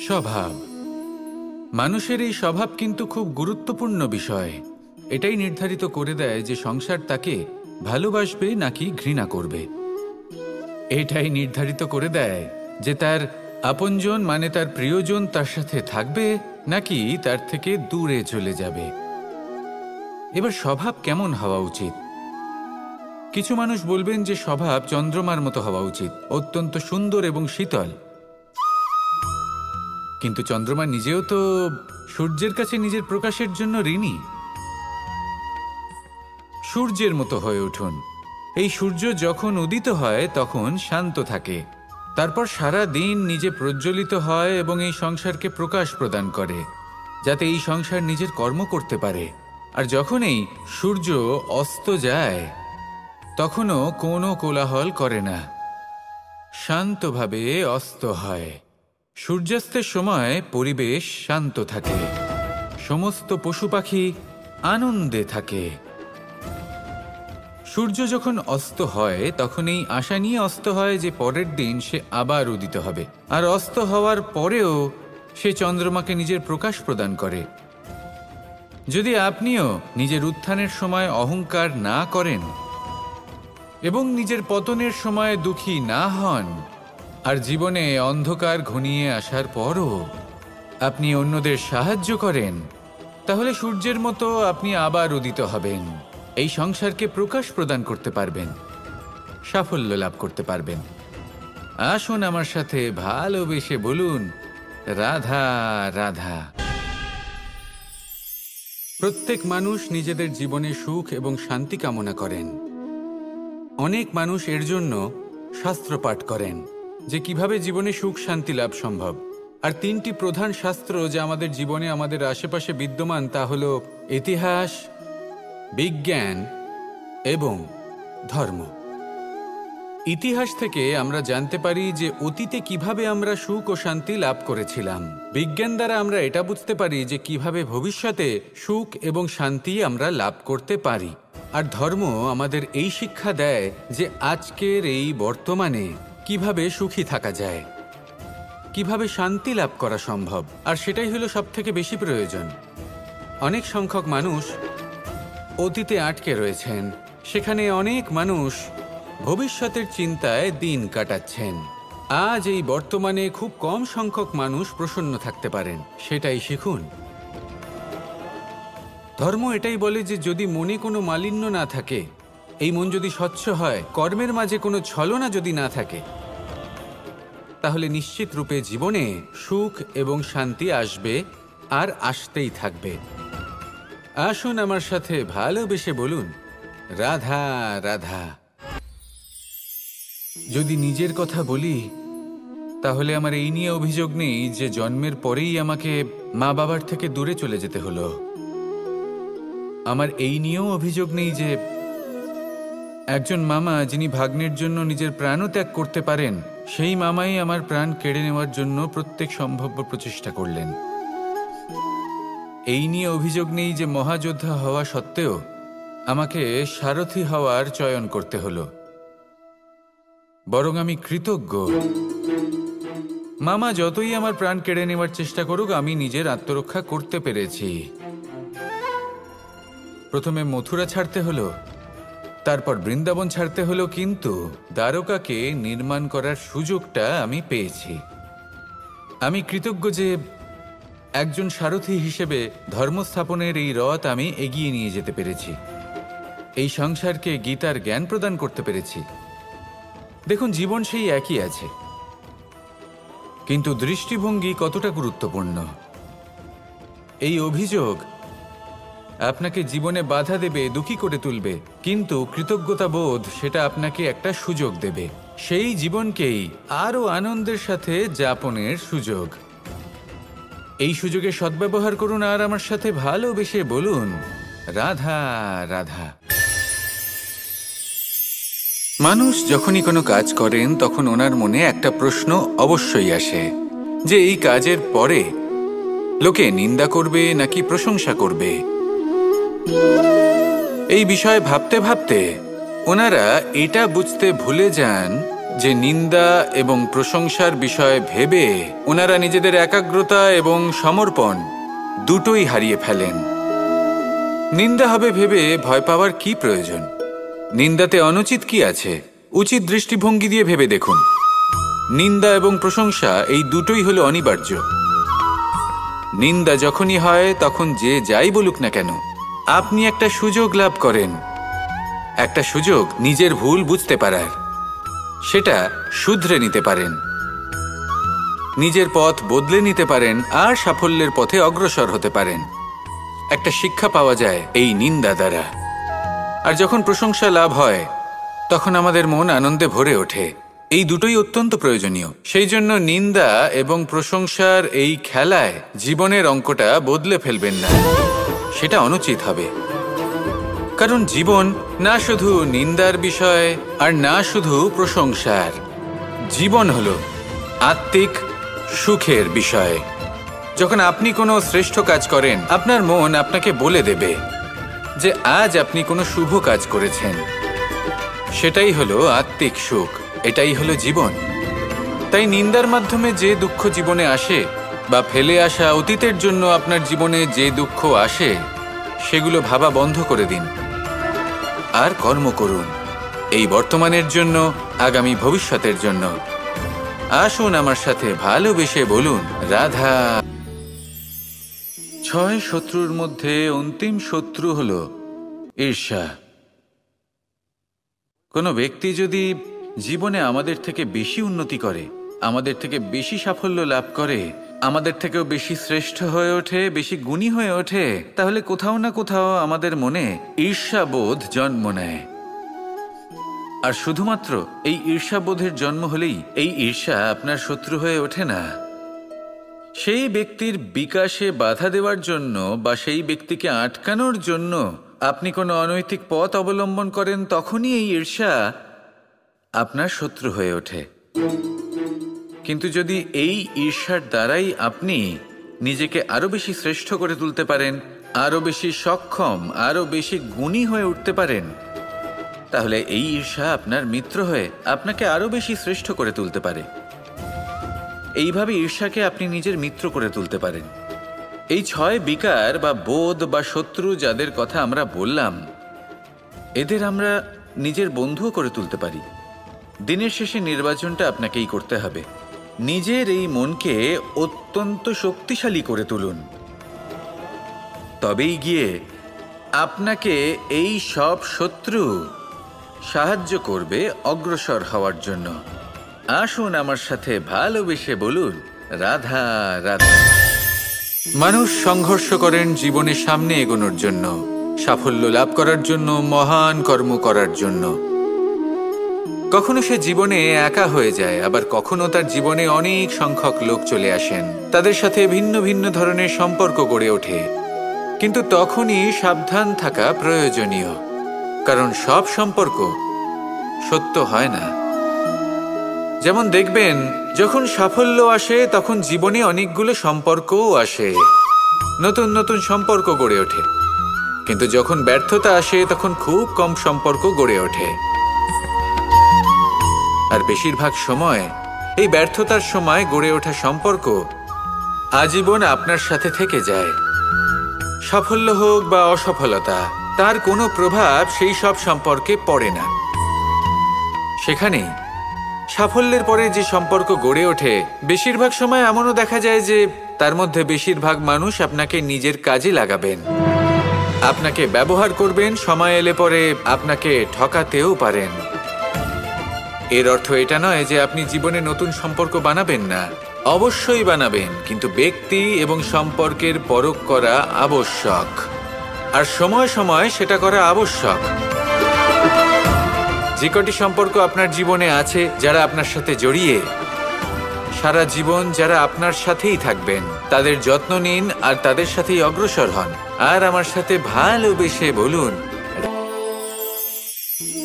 স্বভাব। মানুষের এই স্বভাব কিন্তু খুব গুরুত্বপূর্ণ বিষয়। এটাই নির্ধারিত করে দেয় যে সংসার তাকে ভালোবাসবে নাকি ঘৃণা করবে। এটাই নির্ধারিত করে দেয় যে তার আপনজন মানে তার প্রিয়জন তার সাথে থাকবে নাকি তার থেকে দূরে চলে যাবে। এবার স্বভাব কেমন হওয়া উচিত? কিছু মানুষ বলবেন যে স্বভাব চন্দ্রমার মতো হওয়া উচিত, অত্যন্ত সুন্দর এবং শীতল। কিন্তু চন্দ্রমা নিজেও তো সূর্যের কাছে নিজের প্রকাশের জন্য ঋণী। সূর্যের মতো হয়ে উঠুন। এই সূর্য যখন উদিত হয় তখন শান্ত থাকে, তারপর সারা দিন নিজে প্রজ্বলিত হয় এবং এই সংসারকে প্রকাশ প্রদান করে, যাতে এই সংসার নিজের কর্ম করতে পারে। আর যখন এই সূর্য অস্ত যায় তখনও কোনো কোলাহল করে না, শান্তভাবে অস্ত হয়। সূর্যাস্তের সময় পরিবেশ শান্ত থাকে, সমস্ত পশু পাখি আনন্দে থাকে। সূর্য যখন অস্ত হয় তখন এই আশা নিয়ে অস্ত হয় যে পরের দিন সে আবার উদিত হবে, আর অস্ত হওয়ার পরেও সে চন্দ্রমাকে নিজের প্রকাশ প্রদান করে। যদি আপনিও নিজের উত্থানের সময় অহংকার না করেন এবং নিজের পতনের সময় দুঃখী না হন, আর জীবনে অন্ধকার ঘনিয়ে আসার পরও আপনি অন্যদের সাহায্য করেন, তাহলে সূর্যের মতো আপনি আবার উদিত হবেন, এই সংসারকে প্রকাশ প্রদান করতে পারবেন, সাফল্য লাভ করতে পারবেন। আসুন আমার সাথে ভালোবেসে বলুন, রাধা রাধা। প্রত্যেক মানুষ নিজেদের জীবনে সুখ এবং শান্তি কামনা করেন। অনেক মানুষ এর জন্য শাস্ত্র পাঠ করেন যে কিভাবে জীবনে সুখ শান্তি লাভ সম্ভব। আর তিনটি প্রধান শাস্ত্র যা আমাদের জীবনে আমাদের আশেপাশে বিদ্যমান তা হল ইতিহাস, বিজ্ঞান এবং ধর্ম। ইতিহাস থেকে আমরা জানতে পারি যে অতীতে কিভাবে আমরা সুখ ও শান্তি লাভ করেছিলাম। বিজ্ঞান দ্বারা আমরা এটা বুঝতে পারি যে কিভাবে ভবিষ্যতে সুখ এবং শান্তি আমরা লাভ করতে পারি। আর ধর্ম আমাদের এই শিক্ষা দেয় যে আজকের এই বর্তমানে কিভাবে সুখী থাকা যায়, কিভাবে শান্তি লাভ করা সম্ভব। আর সেটাই হলো সবথেকে বেশি প্রয়োজন। অনেক সংখ্যক মানুষ অতীতে আটকে রয়েছেন, সেখানে অনেক মানুষ ভবিষ্যতের চিন্তায় দিন কাটাচ্ছেন। আজ এই বর্তমানে খুব কম সংখ্যক মানুষ প্রসন্ন থাকতে পারেন, সেটাই শিখুন। ধর্ম এটাই বলে যে যদি মনে কোনো মালিন্য না থাকে, এই মন যদি স্বচ্ছ হয়, কর্মের মাঝে কোনো ছলনা যদি না থাকে, তাহলে নিশ্চিত রূপে জীবনে সুখ এবং শান্তি আসবে আর আসতেই থাকবে। আসুন আমার সাথে ভালোবেসে বলুন, রাধা রাধা। যদি নিজের কথা বলি তাহলে আমার এই নিয়ে অভিযোগ নেই যে জন্মের পরেই আমাকে মা বাবার থেকে দূরে চলে যেতে হলো। আমার এই নিয়েও অভিযোগ নেই যে একজন মামা যিনি ভাগ্নের জন্য নিজের প্রাণও ত্যাগ করতে পারেন, সেই মামাই আমার প্রাণ কেড়ে নেওয়ার জন্য প্রত্যেক সম্ভাব্য প্রচেষ্টা করলেন। এই নিয়ে অভিযোগ নেই যে মহাযোদ্ধা হওয়া সত্ত্বেও আমাকে সারথি হওয়ার চয়ন করতে হলো। বরং আমি কৃতজ্ঞ। মামা যতই আমার প্রাণ কেড়ে নেওয়ার চেষ্টা করুক, আমি নিজের আত্মরক্ষা করতে পেরেছি। প্রথমে মথুরা ছাড়তে হলো, তারপর বৃন্দাবন ছাড়তে হলো, কিন্তু দ্বারকাকে নির্মাণ করার সুযোগটা আমি পেয়েছি। আমি কৃতজ্ঞ যে একজন সারথি হিসেবে ধর্মস্থাপনের এই রথ আমি এগিয়ে নিয়ে যেতে পেরেছি, এই সংসারকে গীতার জ্ঞান প্রদান করতে পেরেছি। দেখুন, জীবন সেই একই আছে, কিন্তু দৃষ্টিভঙ্গি কতটা গুরুত্বপূর্ণ। এই অভিযোগ আপনাকে জীবনে বাধা দেবে, দুঃখী করে তুলবে, কিন্তু কৃতজ্ঞতা বোধ সেটা আপনাকে একটা সুযোগ দেবে, সেই জীবনকেই আরো আনন্দের সাথে যাপনের সুযোগ। এই সুযোগের সদ্ব্যবহার করুন আর আমার সাথে ভালোবেসে বলুন, রাধা রাধা। মানুষ যখনই কোনো কাজ করেন তখন ওনার মনে একটা প্রশ্ন অবশ্যই আসে যে এই কাজের পরে লোকে নিন্দা করবে নাকি প্রশংসা করবে। এই বিষয়ে ভাবতে ভাবতে ওনারা এটা বুঝতে ভুলে যান যে নিন্দা এবং প্রশংসার বিষয় ভেবে ওনারা নিজেদের একাগ্রতা এবং সমর্পণ দুটোই হারিয়ে ফেলেন। নিন্দা হবে ভেবে ভয় পাওয়ার কি প্রয়োজন? নিন্দাতে অনুচিত কি আছে? উচিত দৃষ্টিভঙ্গি দিয়ে ভেবে দেখুন। নিন্দা এবং প্রশংসা এই দুটোই হলো অনিবার্য। নিন্দা যখনই হয় তখন যে যাই বলুক না কেন, আপনি একটা সুযোগ লাভ করেন, একটা সুযোগ নিজের ভুল বুঝতে পারার। সেটা শুধরে নিতে পারেন, নিজের পথ বদলে নিতে পারেন আর সাফল্যের পথে অগ্রসর হতে পারেন। একটা শিক্ষা পাওয়া যায় এই নিন্দা দ্বারা। আর যখন প্রশংসা লাভ হয় তখন আমাদের মন আনন্দে ভরে ওঠে। এই দুটোই অত্যন্ত প্রয়োজনীয়। সেই জন্য নিন্দা এবং প্রশংসার এই খেলায় জীবনের অঙ্কটা বদলে ফেলবেন না, সেটা অনুচিত হবে। কারণ জীবন না শুধু নিন্দার বিষয় আর না শুধু প্রশংসার, জীবন হলো আত্মিক সুখের বিষয়। যখন আপনি কোনো শ্রেষ্ঠ কাজ করেন, আপনার মন আপনাকে বলে দেবে যে আজ আপনি কোনো শুভ কাজ করেছেন। সেটাই হলো আত্মিক সুখ, এটাই হলো জীবন। তাই নিন্দার মাধ্যমে যে দুঃখ জীবনে আসে বা ফেলে আসা অতীতের জন্য আপনার জীবনে যে দুঃখ আসে, সেগুলো ভাবা বন্ধ করে দিন আর কর্ম করুন এই বর্তমানের জন্য, আগামী ভবিষ্যতের জন্য। আসুন আমার সাথে ভালোবেসে বলুন রাধা। 6 শত্রুর মধ্যে অন্তিম শত্রু হলো ঈর্ষা। কোনো ব্যক্তি যদি জীবনে আমাদের থেকে বেশি উন্নতি করে, আমাদের থেকে বেশি সাফল্য লাভ করে, আমাদের থেকেও বেশি শ্রেষ্ঠ হয়ে ওঠে, বেশি গুণী হয়ে ওঠে, তাহলে কোথাও না কোথাও আমাদের মনে ঈর্ষাবোধ জন্ম নেয়। আর শুধুমাত্র এই ঈর্ষাবোধের জন্ম হলেই এই ঈর্ষা আপনার শত্রু হয়ে ওঠে না। সেই ব্যক্তির বিকাশে বাধা দেওয়ার জন্য বা সেই ব্যক্তিকে আটকানোর জন্য আপনি কোনো অনৈতিক পথ অবলম্বন করেন, তখনই এই ঈর্ষা আপনার শত্রু হয়ে ওঠে। কিন্তু যদি এই ঈর্ষার দ্বারাই আপনি নিজেকে আরো বেশি শ্রেষ্ঠ করে তুলতে পারেন, আরো বেশি সক্ষম, আরো বেশি গুণী হয়ে উঠতে পারেন, তাহলে এই ঈর্ষা আপনার মিত্র হয়ে আপনাকে আরো বেশি শ্রেষ্ঠ করে তুলতে পারে। এইভাবে ঈর্ষাকে আপনি নিজের মিত্র করে তুলতে পারেন। এই 6 বিকার বা বোধ বা শত্রু যাদের কথা আমরা বললাম, এদের আমরা নিজের বন্ধুও করে তুলতে পারি। দিনের শেষে নির্বাচনটা আপনাকেই করতে হবে। নিজের এই মনকে অত্যন্ত শক্তিশালী করে তুলুন, তবেই গিয়ে আপনাকে এই সব শত্রু সাহায্য করবে অগ্রসর হওয়ার জন্য। আসুন আমার সাথে ভালোবেসে বলুন রাধা রাধা। মানুষ সংঘর্ষ করেন জীবনে সামনে এগোনোর জন্য, সাফল্য লাভ করার জন্য, মহান কর্ম করার জন্য। কখনো সে জীবনে একা হয়ে যায়, আবার কখনো তার জীবনে অনেক সংখ্যক লোক চলে আসেন, তাদের সাথে ভিন্ন ভিন্ন ধরনের সম্পর্ক গড়ে ওঠে। কিন্তু তখনই সাবধান থাকা প্রয়োজনীয়, কারণ সব সম্পর্ক সত্য হয় না। যেমন দেখবেন, যখন সাফল্য আসে তখন জীবনে অনেকগুলো সম্পর্কও আসে, নতুন নতুন সম্পর্ক গড়ে ওঠে। কিন্তু যখন ব্যর্থতা আসে তখন খুব কম সম্পর্ক গড়ে ওঠে। আর বেশিরভাগ সময় এই ব্যর্থতার সময় গড়ে ওঠা সম্পর্ক আজীবন আপনার সাথে থেকে যায়। সাফল্য হোক বা অসফলতা, তার কোনো প্রভাব সেই সব সম্পর্কে পড়ে না। সেখানেই সাফল্যের পরে যে সম্পর্ক গড়ে ওঠে, বেশিরভাগ সময় এমনও দেখা যায় যে তার মধ্যে বেশিরভাগ মানুষ আপনাকে নিজের কাজে লাগাবেন, আপনাকে ব্যবহার করবেন, সময় এলে পরে আপনাকে ঠকাতেও পারেন। এর অর্থ এটা নয় যে আপনি জীবনে নতুন সম্পর্ক বানাবেন না, অবশ্যই বানাবেন, কিন্তু ব্যক্তি এবং সম্পর্কের পরখ করা আবশ্যক, আর সময় সময় সেটা করা আবশ্যক। যে কটি সম্পর্ক আপনার জীবনে আছে, যারা আপনার সাথে জড়িয়ে সারা জীবন, যারা আপনার সাথেই থাকবেন, তাদের যত্ন নিন আর তাদের সাথেই অগ্রসর হন। আর আমার সাথে ভালোবেসে বলুন,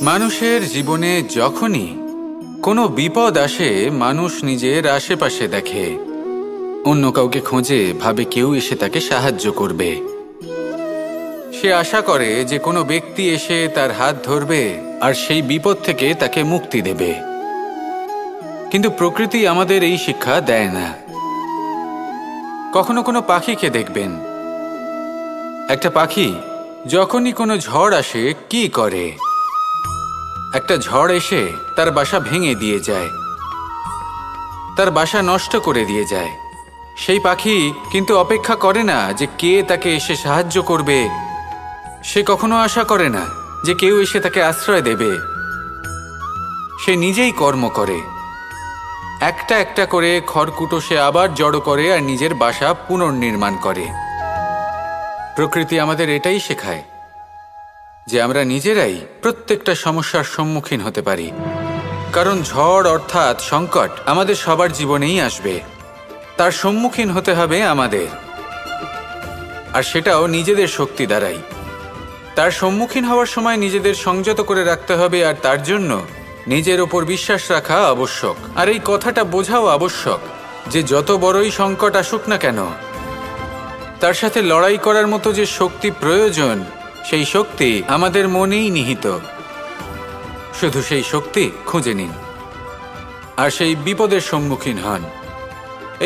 মানুষের জীবনে যখনই কোনো বিপদ আসে, মানুষ নিজের আশেপাশে দেখে, অন্য কাউকে খোঁজে, ভাবে কেউ এসে তাকে সাহায্য করবে। সে আশা করে যে কোনো ব্যক্তি এসে তার হাত ধরবে আর সেই বিপদ থেকে তাকে মুক্তি দেবে। কিন্তু প্রকৃতি আমাদের এই শিক্ষা দেয় না। কখনো কোনো পাখিকে দেখবেন, একটা পাখি যখনই কোনো ঝড় আসে কি করে? একটা ঝড় এসে তার বাসা ভেঙে দিয়ে যায়, তার বাসা নষ্ট করে দিয়ে যায়। সেই পাখি কিন্তু অপেক্ষা করে না যে কে তাকে এসে সাহায্য করবে। সে কখনো আশা করে না যে কেউ এসে তাকে আশ্রয় দেবে। সে নিজেই কর্ম করে, একটা একটা করে খড়কুটো সে আবার জড়ো করে আর নিজের বাসা পুনর্নির্মাণ করে। প্রকৃতি আমাদের এটাই শেখায় যে আমরা নিজেরাই প্রত্যেকটা সমস্যার সম্মুখীন হতে পারি। কারণ ঝড় অর্থাৎ সংকট আমাদের সবার জীবনেই আসবে, তার সম্মুখীন হতে হবে আমাদের, আর সেটাও নিজেদের শক্তি দ্বারাই। তার সম্মুখীন হওয়ার সময় নিজেদের সংযত করে রাখতে হবে, আর তার জন্য নিজের ওপর বিশ্বাস রাখা আবশ্যক। আর এই কথাটা বোঝাও আবশ্যক যে যত বড়ই সংকট আসুক না কেন, তার সাথে লড়াই করার মতো যে শক্তি প্রয়োজন, সেই শক্তি আমাদের মনেই নিহিত। শুধু সেই শক্তি খুঁজে নিন আর সেই বিপদের সম্মুখীন হন।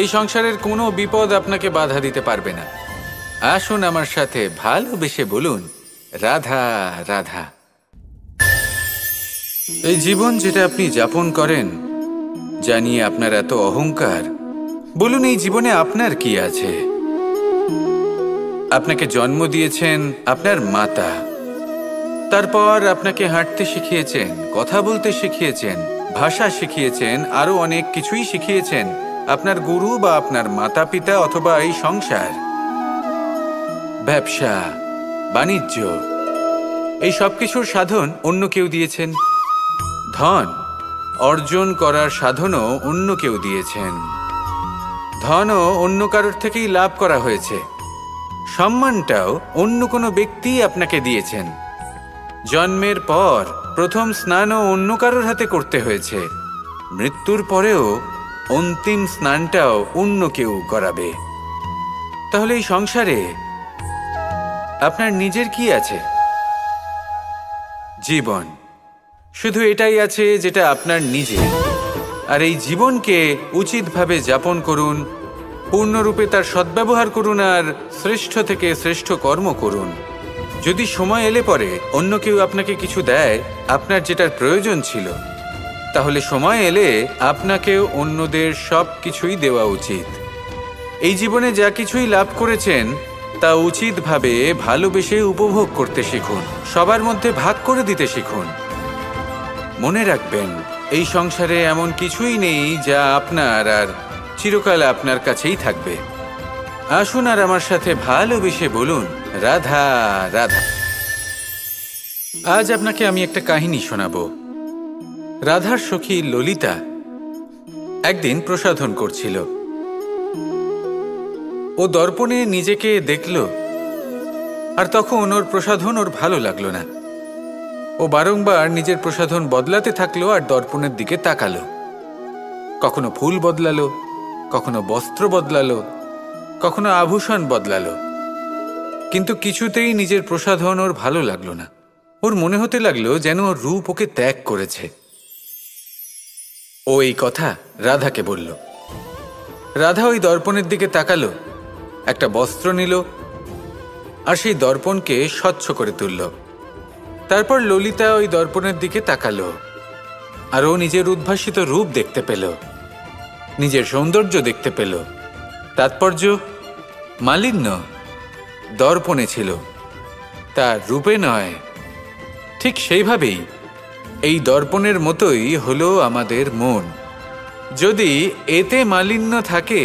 এই সংসারের কোনো বিপদ আপনাকে বাধা দিতে পারবে না। আসুন আমার সাথে ভালোবেসে বলুন, রাধা রাধা। এই জীবন যেটা আপনি যাপন করেন, জানিয়ে আপনার এত অহংকার, বলুন এই জীবনে আপনার কি আছে? আপনাকে জন্ম দিয়েছেন আপনার মাতা, তারপর আপনাকে হাঁটতে শিখিয়েছেন, কথা বলতে শিখিয়েছেন, ভাষা শিখিয়েছেন, আরো অনেক কিছুই শিখিয়েছেন আপনার গুরু বা আপনার মাতা পিতা অথবা এই সংসার। ব্যবসা, বাণিজ্য, এই সব কিছুর সাধন অন্য কেউ দিয়েছেন। ধন অর্জন করার সাধনও অন্য কেউ দিয়েছেন। ধনও অন্য কারোর থেকেই লাভ করা হয়েছে। সম্মানটাও অন্য কোনো ব্যক্তি আপনাকে দিয়েছেন। জন্মের পর প্রথম স্নানও অন্য কারোর হাতে করতে হয়েছে। মৃত্যুর পরেও অন্তিম স্নানটাও অন্য কেউ করাবে। তাহলে এই সংসারে আপনার নিজের কি আছে? জীবন। শুধু এটাই আছে যেটা আপনার নিজের। আর এই জীবনকে উচিতভাবে যাপন করুন, পূর্ণরূপে তার সদ্ব্যবহার করুন, আর শ্রেষ্ঠ থেকে শ্রেষ্ঠ কর্ম করুন। যদি সময় এলে পরে অন্য কেউ আপনাকে কিছু দেয় আপনার যেটার প্রয়োজন ছিল, তাহলে সময় এলে আপনাকেও অন্যদের সব কিছুই দেওয়া উচিত। এই জীবনে যা কিছুই লাভ করেছেন তা উচিতভাবে ভালোবেসে উপভোগ করতে শিখুন, সবার মধ্যে ভাগ করে দিতে শিখুন। মনে রাখবেন, এই সংসারে এমন কিছুই নেই যা আপনার আর চিরকাল আপনার কাছেই থাকবে। আসুন আর আমার সাথে ভালোবেসে বলুন, রাধা রাধা। আজ আপনাকে আমি একটা কাহিনী শোনাবো। রাধার সখী ললিতা একদিন প্রসাধন করছিল। ও দর্পণে নিজেকে দেখল, আর তখন ওর প্রসাধন ওর ভালো লাগলো না। ও বারংবার নিজের প্রসাধন বদলাতে থাকলো আর দর্পণের দিকে তাকালো। কখনো ফুল বদলালো, কখনো বস্ত্র বদলালো, কখনো আভূষণ বদলালো, কিন্তু কিছুতেই নিজের প্রসাধন ওর ভালো লাগলো না। ওর মনে হতে লাগলো যেন ওর রূপ ওকে ত্যাগ করেছে। ও এই কথা রাধাকে বলল। রাধা ওই দর্পণের দিকে তাকালো, একটা বস্ত্র নিল আর সেই দর্পণকে স্বচ্ছ করে তুলল। তারপর ললিতা ওই দর্পণের দিকে তাকালো আর ও নিজের উদ্ভাসিত রূপ দেখতে পেল, নিজের সৌন্দর্য দেখতে পেল। তাৎপর্য মালিন্য দর্পণে ছিল, তার রূপে নয়। ঠিক সেইভাবেই এই দর্পণের মতোই হলো আমাদের মন। যদি এতে মালিন্য থাকে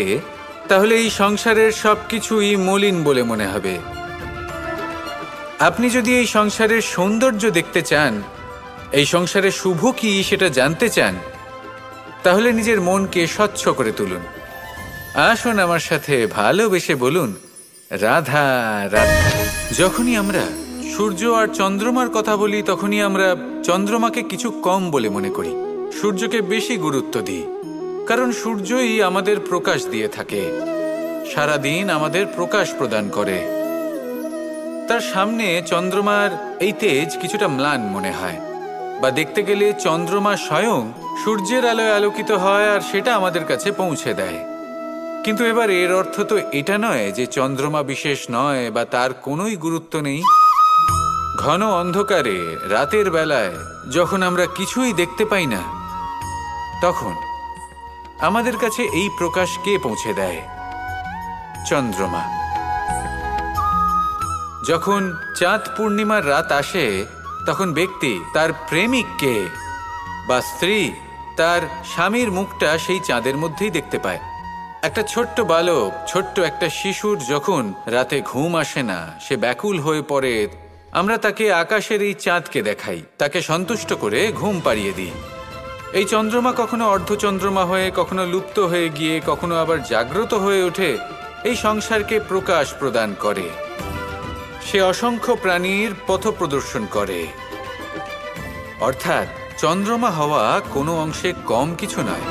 তাহলে এই সংসারের সবকিছুই মলিন বলে মনে হবে। আপনি যদি এই সংসারের সৌন্দর্য দেখতে চান, এই সংসারের শুভ কি সেটা জানতে চান, তাহলে নিজের মনকে স্বচ্ছ করে তুলুন। আসুন আমার সাথে ভালোবেসে বলুন, রাধা রাধা। যখনই আমরা সূর্য আর চন্দ্রমার কথা বলি, তখনই আমরা চন্দ্রমাকে কিছু কম বলে মনে করি, সূর্যকে বেশি গুরুত্ব দিই। কারণ সূর্যই আমাদের প্রকাশ দিয়ে থাকে, সারাদিন আমাদের প্রকাশ প্রদান করে। তার সামনে চন্দ্রমার এই তেজ কিছুটা ম্লান মনে হয়। বা দেখতে গেলে চন্দ্রমা স্বয়ং সূর্যের আলোয় আলোকিত হয় আর সেটা আমাদের কাছে পৌঁছে দেয়। কিন্তু এবার এর অর্থ তো এটা নয় যে চন্দ্রমা বিশেষ নয় বা তার কোনোই গুরুত্ব নেই। ঘন অন্ধকারে রাতের বেলায় যখন আমরা কিছুই দেখতে পাই না, তখন আমাদের কাছে এই প্রকাশ কে পৌঁছে দেয়? চন্দ্রমা। যখন চাঁদ পূর্ণিমার রাত আসে, তখন ব্যক্তি তার প্রেমিককে বা স্ত্রী তার স্বামীর মুখটা সেই চাঁদের মধ্যেই দেখতে পায়। একটা ছোট্ট বালক, ছোট্ট একটা শিশুর যখন রাতে ঘুম আসে না, সে ব্যাকুল হয়ে পড়ে, আমরা তাকে আকাশের এই চাঁদকে দেখাই, তাকে সন্তুষ্ট করে ঘুম পাড়িয়ে দিই। এই চন্দ্রমা কখনো অর্ধচন্দ্রমা হয়ে, কখনো লুপ্ত হয়ে গিয়ে, কখনো আবার জাগ্রত হয়ে ওঠে, এই সংসারকে প্রকাশ প্রদান করে। সে অসংখ্য প্রাণীর পথ প্রদর্শন করে। অর্থাৎ চন্দ্রমা হওয়া কোনো অংশে কম কিছু নয়।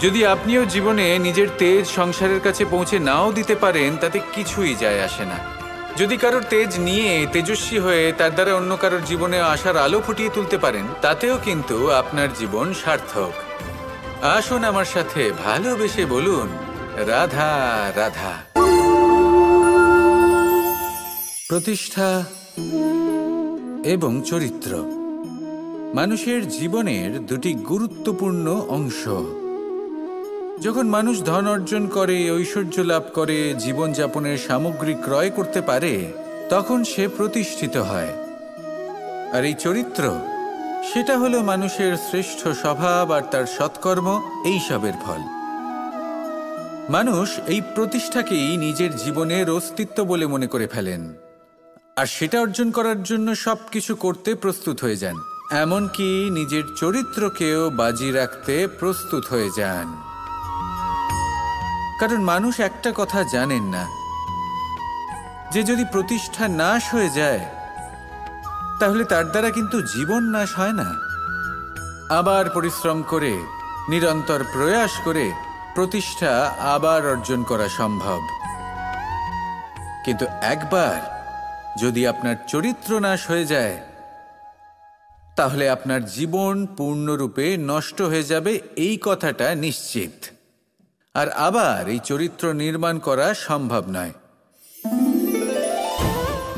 যদি আপনিও জীবনে নিজের তেজ সংসারের কাছে পৌঁছে নাও দিতে পারেন, তাতে কিছুই যায় আসে না। যদি কারোর তেজ নিয়ে তেজস্বী হয়ে তার দ্বারা অন্য কারোর জীবনে আশার আলো ফুটিয়ে তুলতে পারেন, তাতেও কিন্তু আপনার জীবন সার্থক। আসুন আমার সাথে ভালোবেসে বলুন, রাধা রাধা। প্রতিষ্ঠা এবং চরিত্র মানুষের জীবনের দুটি গুরুত্বপূর্ণ অংশ। যখন মানুষ ধন অর্জন করে, ঐশ্বর্য লাভ করে, জীবনযাপনের সামগ্রী ক্রয় করতে পারে, তখন সে প্রতিষ্ঠিত হয়। আর এই চরিত্র, সেটা হলো মানুষের শ্রেষ্ঠ স্বভাব আর তার সৎকর্ম, এইসবের ফল। মানুষ এই প্রতিষ্ঠাকেই নিজের জীবনের অস্তিত্ব বলে মনে করে ফেলেন, আর সেটা অর্জন করার জন্য সবকিছু করতে প্রস্তুত হয়ে যান, এমনকি নিজের চরিত্রকেও বাজি রাখতে প্রস্তুত হয়ে যান। কারণ মানুষ একটা কথা জানেন না, যে যদি প্রতিষ্ঠা নাশ হয়ে যায়, তাহলে তার দ্বারা কিন্তু জীবন নাশ হয় না। আবার পরিশ্রম করে, নিরন্তর প্রয়াস করে প্রতিষ্ঠা আবার অর্জন করা সম্ভব। কিন্তু একবার যদি আপনার চরিত্র নাশ হয়ে যায়, তাহলে আপনার জীবন পূর্ণরূপে নষ্ট হয়ে যাবে, এই কথাটা নিশ্চিত। আর আবার এই চরিত্র নির্মাণ করা সম্ভব নয়।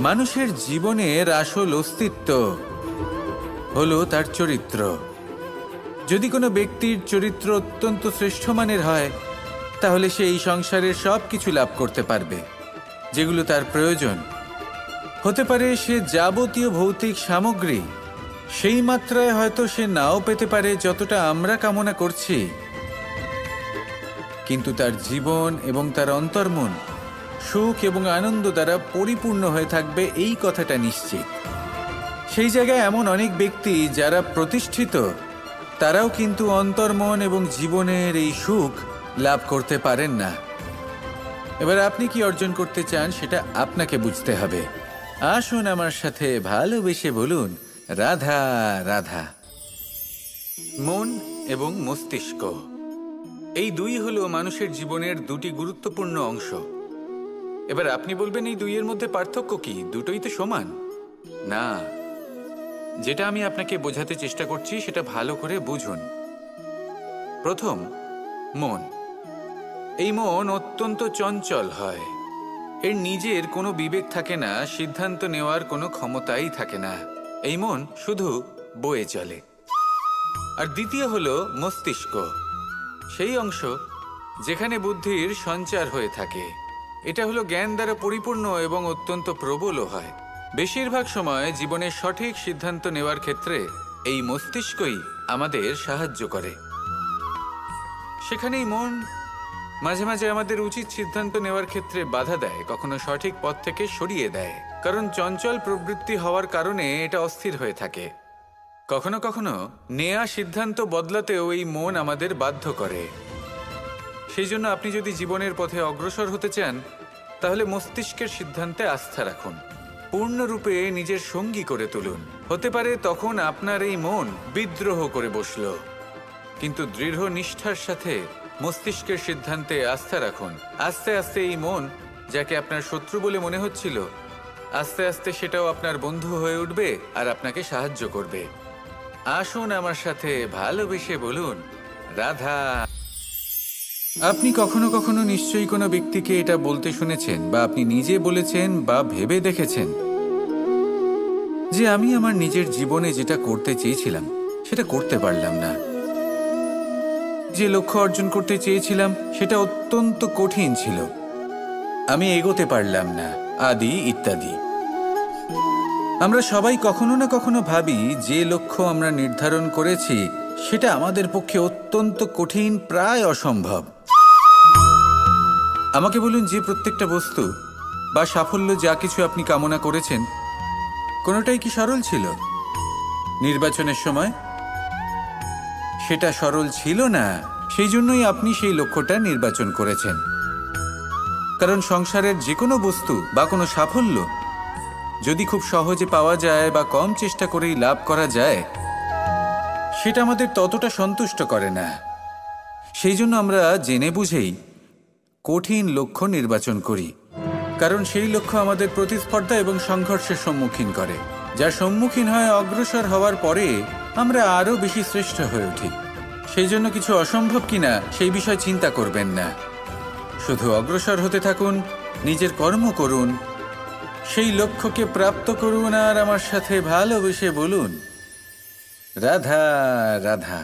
মানুষের জীবনের আসল অস্তিত্ব হলো তার চরিত্র। যদি কোনো ব্যক্তির চরিত্র অত্যন্ত শ্রেষ্ঠ মানের হয়, তাহলে সে এই সংসারের সব কিছু লাভ করতে পারবে যেগুলো তার প্রয়োজন। হতে পারে সে যাবতীয় ভৌতিক সামগ্রী সেই মাত্রায় হয়তো সে নাও পেতে পারে যতটা আমরা কামনা করছি, কিন্তু তার জীবন এবং তার অন্তর্মন সুখ এবং আনন্দ দ্বারা পরিপূর্ণ হয়ে থাকবে, এই কথাটা নিশ্চিত। সেই জায়গায় এমন অনেক ব্যক্তি যারা প্রতিষ্ঠিত, তারাও কিন্তু অন্তর্মন এবং জীবনের এই সুখ লাভ করতে পারেন না। এবার আপনি কি অর্জন করতে চান, সেটা আপনাকে বুঝতে হবে। আসুন আমার সাথে ভালোবেসে বলুন, রাধা রাধা। মন এবং মস্তিষ্ক, এই দুই হলো মানুষের জীবনের দুটি গুরুত্বপূর্ণ অংশ। এবার আপনি বলবেন, এই দুইয়ের মধ্যে পার্থক্য কি? দুটোই তো সমান। না, যেটা আমি আপনাকে বোঝাতে চেষ্টা করছি সেটা ভালো করে বুঝুন। প্রথম, মন। এই মন অত্যন্ত চঞ্চল হয়। এর নিজের কোনো বিবেক থাকে না, সিদ্ধান্ত নেওয়ার কোনো ক্ষমতাই থাকে না। এই মন শুধু বয়ে চলে। আর দ্বিতীয় হলো মস্তিষ্ক, সেই অংশ যেখানে বুদ্ধির সঞ্চার হয়ে থাকে। এটা হলো জ্ঞান দ্বারা পরিপূর্ণ এবং অত্যন্ত প্রবলও হয়। বেশিরভাগ সময় জীবনের সঠিক সিদ্ধান্ত নেওয়ার ক্ষেত্রে এই মস্তিষ্কই আমাদের সাহায্য করে। সেখানেই মন মাঝে মাঝে আমাদের উচিত সিদ্ধান্ত নেওয়ার ক্ষেত্রে বাধা দেয়, কখনো সঠিক পথ থেকে সরিয়ে দেয়, কারণ চঞ্চল প্রবৃত্তি হওয়ার কারণে এটা অস্থির হয়ে থাকে। কখনো কখনো নেয়া সিদ্ধান্ত বদলাতেও এই মন আমাদের বাধ্য করে। সেই জন্য আপনি যদি জীবনের পথে অগ্রসর হতে চান, তাহলে মস্তিষ্কের সিদ্ধান্তে আস্থা রাখুন, পূর্ণরূপে নিজের সঙ্গী করে তুলুন। হতে পারে তখন আপনার এই মন বিদ্রোহ করে বসল, কিন্তু দৃঢ় নিষ্ঠার সাথে মস্তিষ্কের সিদ্ধান্তে আস্থা রাখুন। আস্তে আস্তে এই মন, যাকে আপনার শত্রু বলে মনে হচ্ছিল, আস্তে আস্তে সেটাও আপনার বন্ধু হয়ে উঠবে আর আপনাকে সাহায্য করবে। আসুন আমার সাথে ভালোবেসে বলুন, রাধা। আপনি কখনো কখনো নিশ্চয়ই কোনো ব্যক্তিকে এটা বলতে শুনেছেন, বা আপনি নিজে বলেছেন বা ভেবে দেখেছেন যে আমি আমার নিজের জীবনে যেটা করতে চেয়েছিলাম সেটা করতে পারলাম না, যে লক্ষ্য অর্জন করতে চেয়েছিলাম সেটা অত্যন্ত কঠিন ছিল, আমি এগোতে পারলাম না, আদি ইত্যাদি। আমরা সবাই কখনো না কখনো ভাবি যে লক্ষ্য আমরা নির্ধারণ করেছি সেটা আমাদের পক্ষে অত্যন্ত কঠিন, প্রায় অসম্ভব। আমাকে বলুন, যে প্রত্যেকটা বস্তু বা সাফল্য যা কিছু আপনি কামনা করেছেন কোনোটাই কি সরল ছিল? নির্বাচনের সময় সেটা সরল ছিল না, সেই জন্যই আপনি সেই লক্ষ্যটা নির্বাচন করেছেন। কারণ সংসারের যে কোনো বস্তু বা কোনো সাফল্য যদি খুব সহজে পাওয়া যায় বা কম চেষ্টা করেই লাভ করা যায়, সেটা আমাদের ততটা সন্তুষ্ট করে না। সেই জন্য আমরা জেনে বুঝেই কঠিন লক্ষ্য নির্বাচন করি, কারণ সেই লক্ষ্য আমাদের প্রতিস্পর্ধা এবং সংঘর্ষের সম্মুখীন করে, যার সম্মুখীন হয় অগ্রসর হওয়ার পরে আমরা আরও বেশি শ্রেষ্ঠ হয়ে উঠি। সেই জন্য কিছু অসম্ভব কিনা সেই বিষয় চিন্তা করবেন না, শুধু অগ্রসর হতে থাকুন, নিজের কর্ম করুন, সেই লক্ষ্যকে প্রাপ্ত করুন, আর আমার সাথে ভালোবেসে বলুন, রাধা রাধা।